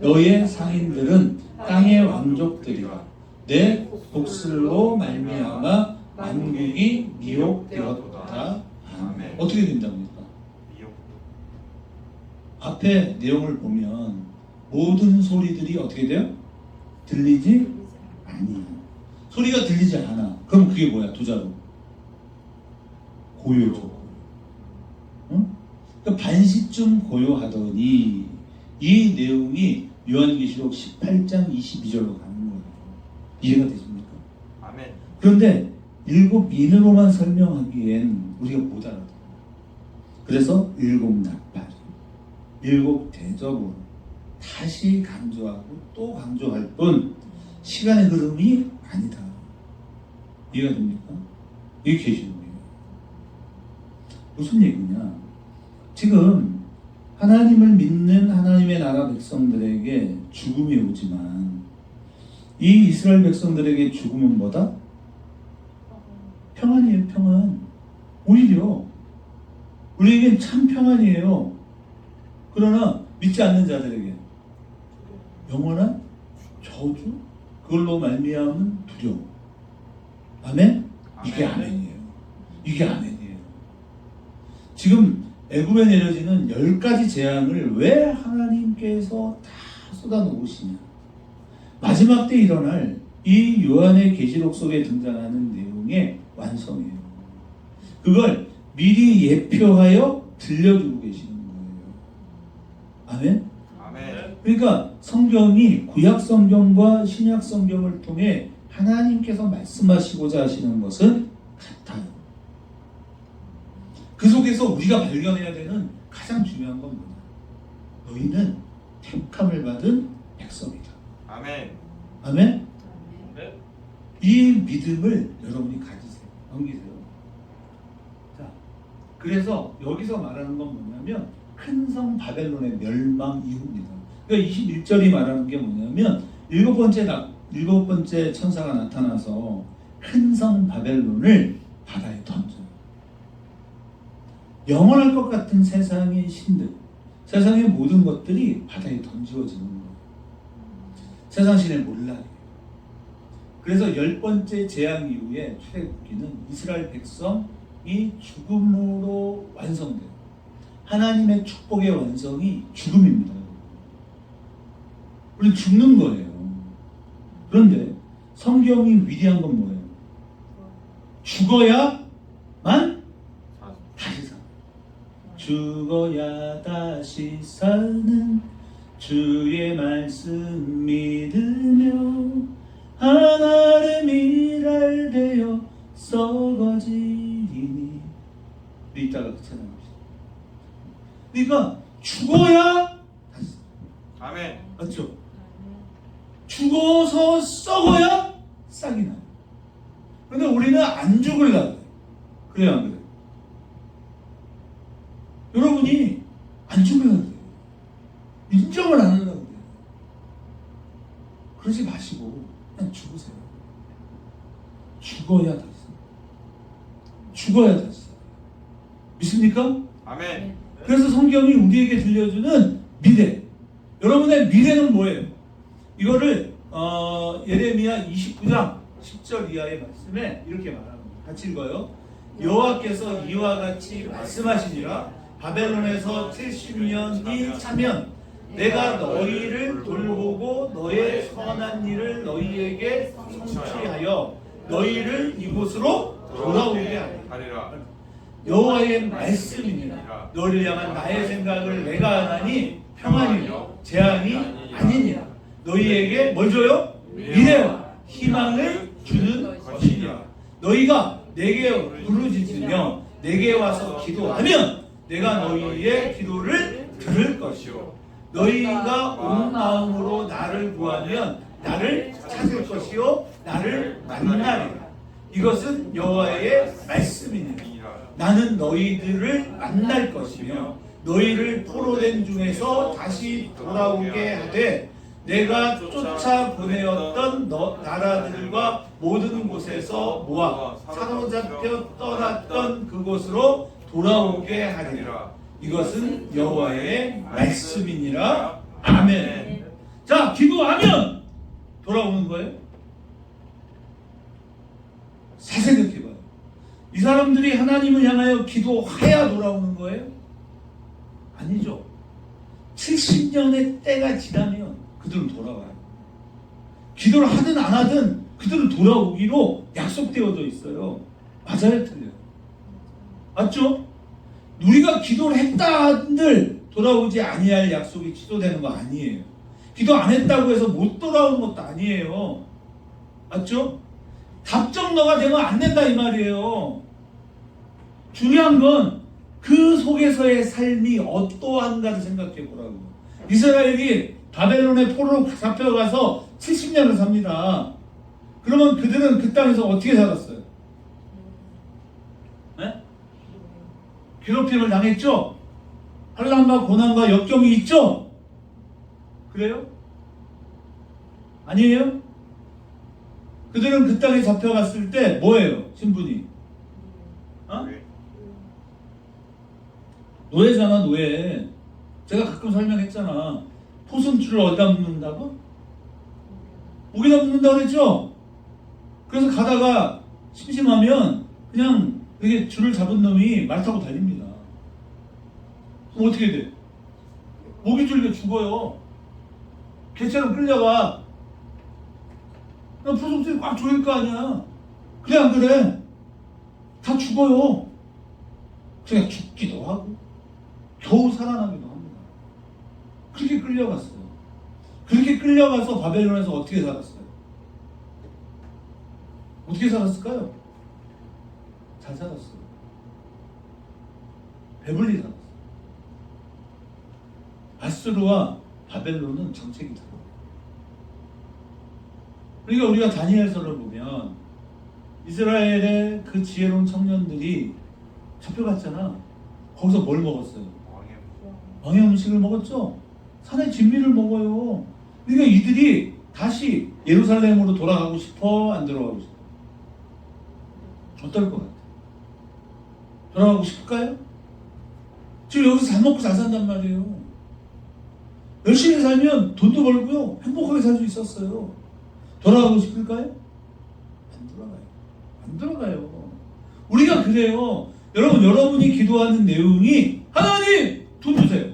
너의 상인들은 땅의 왕족들이라 내 독슬로 말미암아 만국이 미혹되었다. 아멘. 어떻게 된답니까? 앞에 내용을 보면 모든 소리들이 어떻게 돼요? 들리지 아니야. 소리가 들리지 않아. 그럼 그게 뭐야? 두 자로 고요죠. 응? 그러니까 반시쯤 고요하더니 이 내용이 요한계시록 18장 22절로 가는 거예요. 이해가 되십니까? 아멘. 그런데 일곱 민으로만 설명하기엔 우리가 못 알아요. 그래서 일곱 나팔, 일곱 대접으로 다시 강조하고 또 강조할 뿐 시간의 흐름이 아니다. 이해가 됩니까? 이게 계시록이에요. 무슨 얘기냐? 지금 하나님을 믿는 하나님의 나라 백성들에게 죽음이 오지만 이 이스라엘 백성들에게 죽음은 뭐다? 평안이에요. 평안. 오히려 우리에겐 참 평안이에요. 그러나 믿지 않는 자들에게 영원한 저주, 그걸로 말미암은 두려움. 아멘? 이게 아멘이에요. 이게 아멘이에요. 지금 애굽에 내려지는 10가지 재앙을 왜 하나님께서 다 쏟아놓으시냐? 마지막 때 일어날 이 요한의 계시록 속에 등장하는 내용의 완성이에요. 그걸 미리 예표하여 들려주고 계시는 거예요. 아멘? 아멘. 그러니까 성경이 구약 성경과 신약 성경을 통해 하나님께서 말씀하시고자 하시는 것은 같아요. 그 속에서 우리가 발견해야 되는 가장 중요한 건 뭐냐? 너희는 택함을 받은 백성이다. 아멘. 아멘? 네. 이 믿음을 여러분이 가지세요. 넘기세요. 자, 그래서 여기서 말하는 건 뭐냐면 큰 성 바벨론의 멸망 이후입니다. 그러니까 21절이 말하는 게 뭐냐면 일곱 번째 천사가 나타나서 큰 성 바벨론을 바다에 던져요. 영원할 것 같은 세상의 신들, 세상의 모든 것들이 바다에 던지워지는 거예요. 세상 신의 몰락이에요. 그래서 10번째 재앙 이후에 출애굽기는 이스라엘 백성이 죽음으로 완성돼요. 하나님의 축복의 완성이 죽음입니다. 우리 죽는 거예요. 그런데 성경이 위대한 건 뭐예요? 죽어야만 다시 사. 죽어야 다시 사는 주의 말씀 믿으며 하나를 미랄되어 썩어지리니. 이따가 찬양합시다. 그러니까 죽어야 다시 사. 아멘. 맞죠? 죽어서 썩어야 싹이 나요. 그런데 우리는 안 죽으려고 해요. 그래요, 안 그래요? 여러분이 안 죽으려고 해요. 인정을 안 하려고 해요. 그러지 마시고 그냥 죽으세요. 죽어야 다시. 죽어야 다시. 믿습니까? 아멘. 그래서 성경이 우리에게 들려주는 미래. 여러분의 미래는 뭐예요? 이거를 예레미야 29장 10절 이하의 말씀에 이렇게 말합니다. 같이 읽어요. 여호와께서 이와 같이 말씀하시니라. 바벨론에서 70년이 차면 내가 너희를 돌보고 너의 선한 일을 너희에게 성취하여 너희를 이곳으로 돌아오게 하리라. 여호와의 말씀이니라. 너를 향한 나의 생각을 내가 하나니 평안이요 재앙이 아니니라. 너희에게 뭘 줘요? 미래와 희망을 주는 것이니라. 너희가 내게 부르짖으며 내게 와서 기도하면 내가 너희의 기도를 들을 것이요 너희가 온 마음으로 나를 구하면 나를 찾을 것이요 나를 만나리라. 이것은 여호와의 말씀이니라. 나는 너희들을 만날 것이며 너희를 포로된 중에서 다시 돌아오게 하되 내가 쫓아 보내었던 나라들과 모든 곳에서 모아 사로잡혀 떠났던 그곳으로 돌아오게 하리라. 이것은 여호와의 말씀이니라. 아멘. 자, 기도하면 돌아오는 거예요. 잘 생각해봐요. 이 사람들이 하나님을 향하여 기도해야 돌아오는 거예요? 아니죠. 70년의 때가 지나면 그들은 돌아와요. 기도를 하든 안 하든 그들은 돌아오기로 약속되어져 있어요. 맞아요, 틀려요? 맞죠? 우리가 기도를 했다 한들 돌아오지 아니할 약속이 취소되는 거 아니에요. 기도 안 했다고 해서 못 돌아오는 것도 아니에요. 맞죠? 답정너가 되면 안 된다 이 말이에요. 중요한 건 그 속에서의 삶이 어떠한가를 생각해 보라고. 이스라엘이 바벨론의 포로로 잡혀가서 70년을 삽니다. 그러면 그들은 그 땅에서 어떻게 살았어요? 네? 괴롭힘을 당했죠? 환난과 고난과 역경이 있죠? 그래요? 아니에요? 그들은 그 땅에 잡혀갔을 때 뭐예요? 신분이? 어? 노예잖아, 노예. 제가 가끔 설명했잖아. 포순줄을 어디다 묶는다고? 목에다 묶는다고 그랬죠? 그래서 가다가 심심하면 그냥 이렇게 줄을 잡은 놈이 말 타고 달립니다. 그럼 어떻게 돼? 목이 줄려 죽어요. 개처럼 끌려가. 그냥 포순줄이 꽉 조일 거 아니야. 그래 안 그래? 다 죽어요. 그냥 죽기도 하고 겨우 살아나기도 합니다. 그렇게 끌려갔어요. 그렇게 끌려가서 바벨론에서 어떻게 살았어요? 어떻게 살았을까요? 잘 살았어요. 배불리 살았어요. 아수르와 바벨론은 정책이 달라요. 그러니까 우리가 다니엘서를 보면 이스라엘의 그 지혜로운 청년들이 잡혀갔잖아. 거기서 뭘 먹었어요? 왕의 음식을 먹었죠. 산의 진미를 먹어요. 그러니까 이들이 다시 예루살렘으로 돌아가고 싶어? 안 돌아가고 싶어? 어떨 것 같아? 돌아가고 싶을까요? 지금 여기서 잘 먹고 잘 산단 말이에요. 열심히 살면 돈도 벌고요, 행복하게 살 수 있었어요. 돌아가고 싶을까요? 안 돌아가요. 안 돌아가요. 우리가 그래요. 여러분이 기도하는 내용이 하나님 돈 주세요.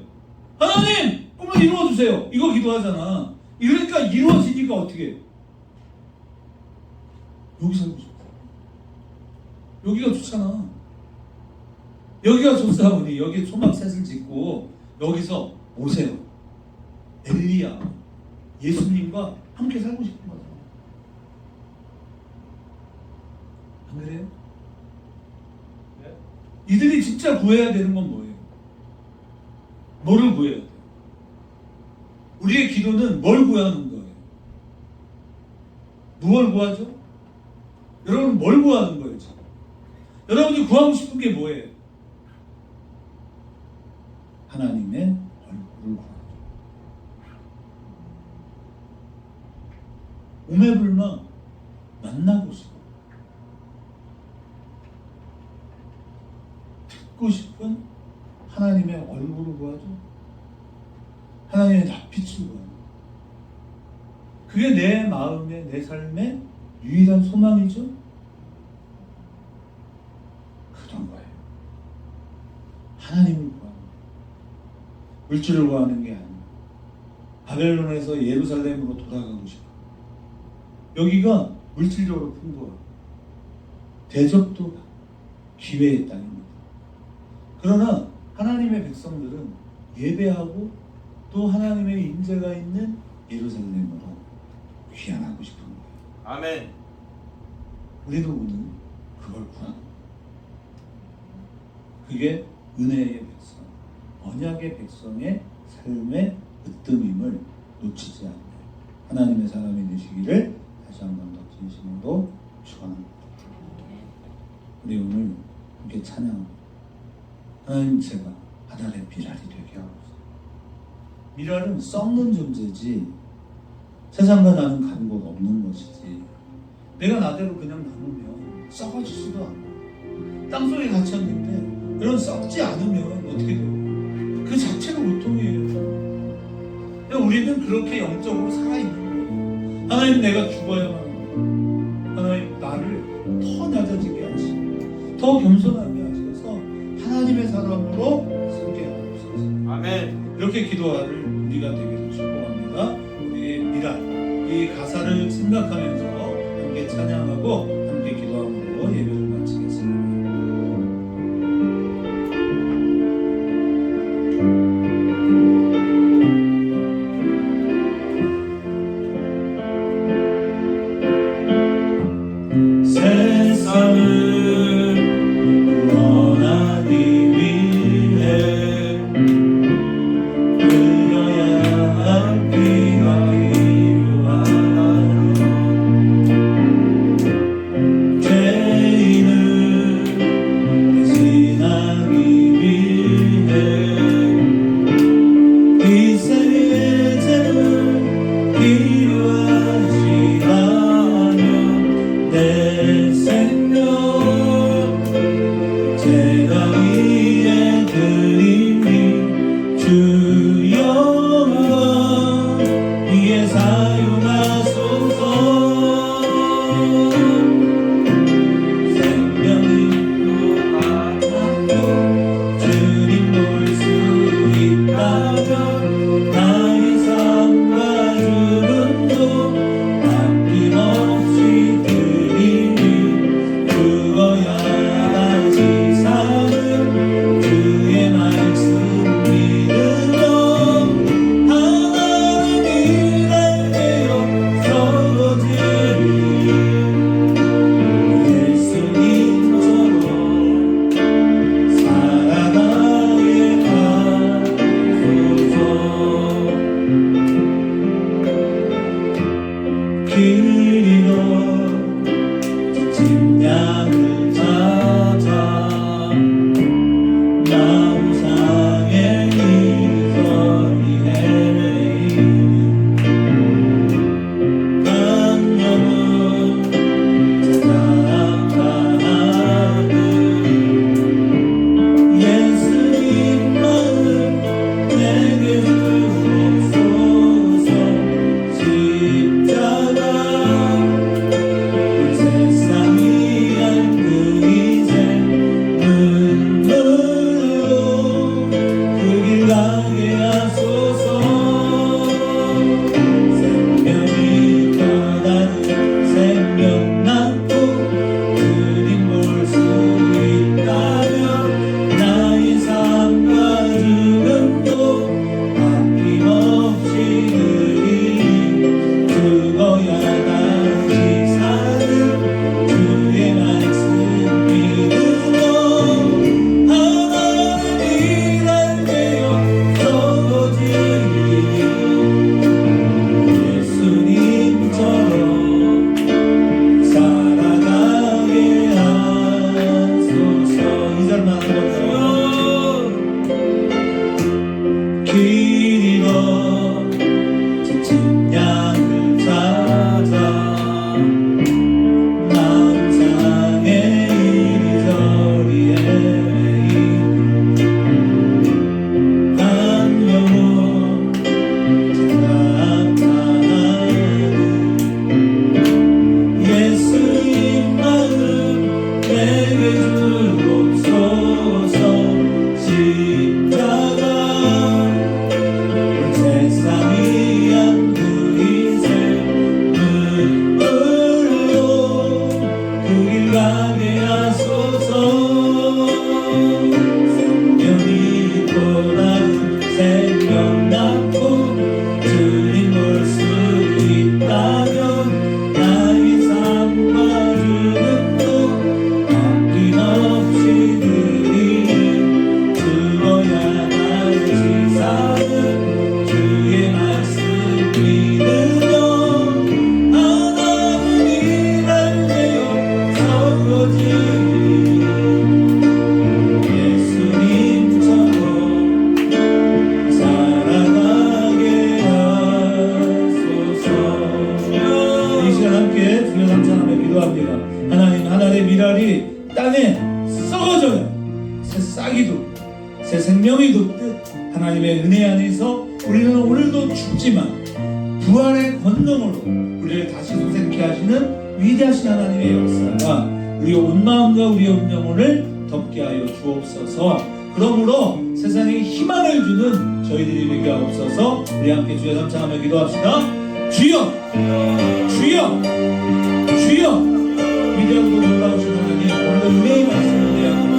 하나님 꿈을 이루어주세요. 이거 기도하잖아. 이러니까 이루어지니까 어떻게 해요? 여기 살고 싶어. 여기가 좋잖아. 여기가 좋사오니 여기 초막셋을 짓고 여기서 오세요. 엘리야 예수님과 함께 살고 싶은 거죠. 안 그래요? 네? 이들이 진짜 구해야 되는 건 뭐예요? 뭐를 구해야 돼요? 우리의 기도는 뭘 구하는 거예요? 무엇을 구하죠? 여러분 뭘 구하는 거예요? 지금? 여러분이 구하고 싶은 게 뭐예요? 하나님의 얼굴을 구하죠. 오매불망 만나고 싶어. 듣고 싶은 하나님의 얼굴을 구하죠. 하나님의 낯빛을 구하죠. 그게 내 마음의, 내 삶의 유일한 소망이죠. 그런 거예요. 하나님을 구하는 거예요. 물질을 구하는 게 아니에요. 바벨론에서 예루살렘으로 돌아가고 싶어요. 여기가 물질적으로 풍부하고 대접도 기회의 땅입니다. 그러나 하나님의 백성들은 예배하고 또 하나님의 임재가 있는 예루살렘으로 귀환하고 싶은 거예요. 아멘. 우리도 오늘 그걸 구하는 거예요. 그게 은혜의 백성, 언약의 백성의 삶의 으뜸임을 놓치지 않는 하나님의 사람이 되시기를 다시 한 번 더 진심으로 축원합니다. 우리 오늘 함께 찬양합니다. 하나님, 제가 하나님의 미랄이 되게 하옵소서. 미랄은 썩는 존재지 세상과 나는 간고가 없는 것이지 내가 나대로 그냥 나누면 썩어지지도 않고 땅속에 갇혔는데 그런 썩지 않으면 어떻게 돼요? 그 자체가 고통이에요. 우리는 그렇게 영적으로 살아있는 거예요. 하나님 내가 죽어야만 하는 거예요. 하나님 나를 더 낮아지게 하시고 더 겸손하게 하셔서 하나님의 사람으로 서게 하옵소서. 아멘. 이렇게 기도하를 우리가 되기를 축복합니다. 우리의 미랄 이 가사를 생각하면서 함께 찬양하고 함께 기도함으로 예배를 마치겠습니다. 세상을 구원하기 위해 흘려야 할 피가 필요하나요? 죄인을 대신하기 위해 이세의 죄는 필요하지만요 내 생명 제가 위에 드리니 주 영광 위에 사용하소서. 생명이 주님 볼 수 있다면 나의 삶과 주름도 아낌없이 드리니 죽어야 하지 사는 주의 말씀 믿으며 하나님이 날 되어 서거지리 예수님처럼 살아가게 하소서. 길이로 짐량을 찾아 마음상의 이선이 헤매이는 강령은 사랑하는 예수님만을 내게 주옵소서. 십자가 세상이 부활의 권능으로 우리를 다시 소생케 하시는 위대하신 하나님의 역사가 우리의 온 마음과 우리의 온 영혼을 덮게 하여 주옵소서. 그러므로 세상에 희망을 주는 저희들이 되게 하옵소서. 우리 함께 주여 삼창하며 기도합시다. 주여, 주여, 주여. 위대하고 놀라우신 하나님, 오늘도 은혜의 말씀을 대하고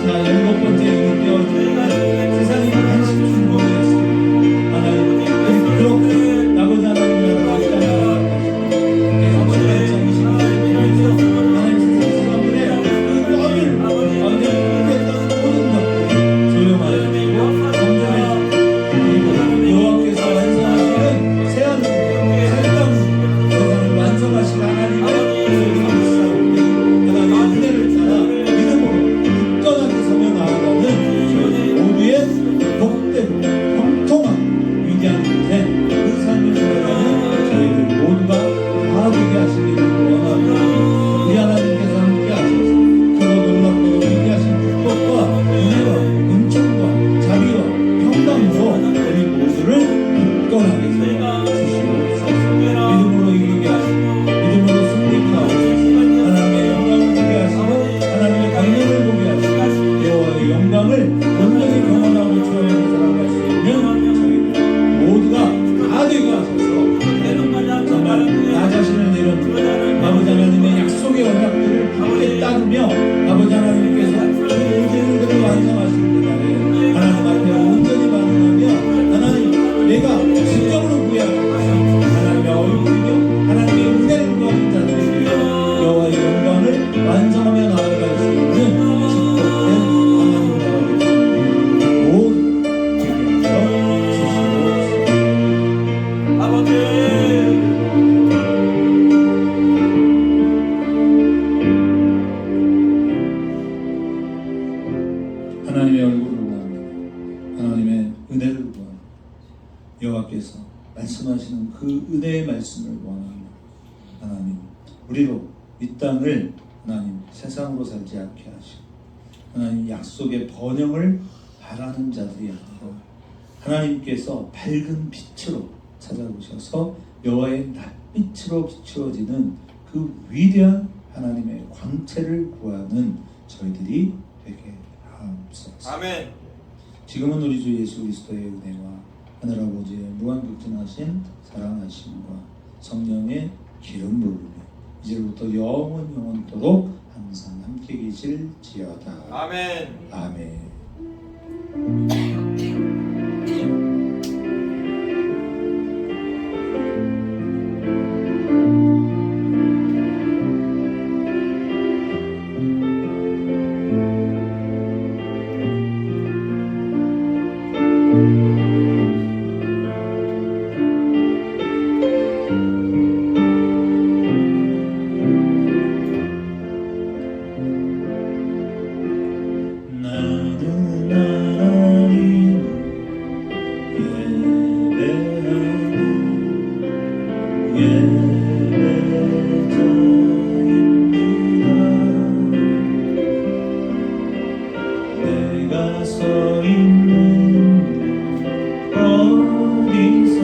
자, 7번째 일이 되어주는 세상에 한식 중복이었습니다. 하나님, 그렇게 아버지 하나님을 하나님의 얼굴을 구합니다. 하나님의 은혜를 구합니다. 여호와께서 말씀하시는 그 은혜의 말씀을 원합니다. 하나님, 우리로 이 땅을 하나님 세상으로 살지 않게 하시고 하나님 약속의 번영을 바라는 자들이 아니라 하나님께서 밝은 빛으로 찾아오셔서 여호와의 낯빛으로 비추어지는 그 위대한 하나님의 광채를 구하는 저희들이 되게 하옵소서. 아멘. 지금은 우리 주 예수 그리스도의 은혜와 하늘아버지의 무한극진하신 사랑하심과 성령의 기름 부음이 이제부터 영원토록 항상 함께 계실지어다. 아멘. 아멘. 내가 서 있는 어디서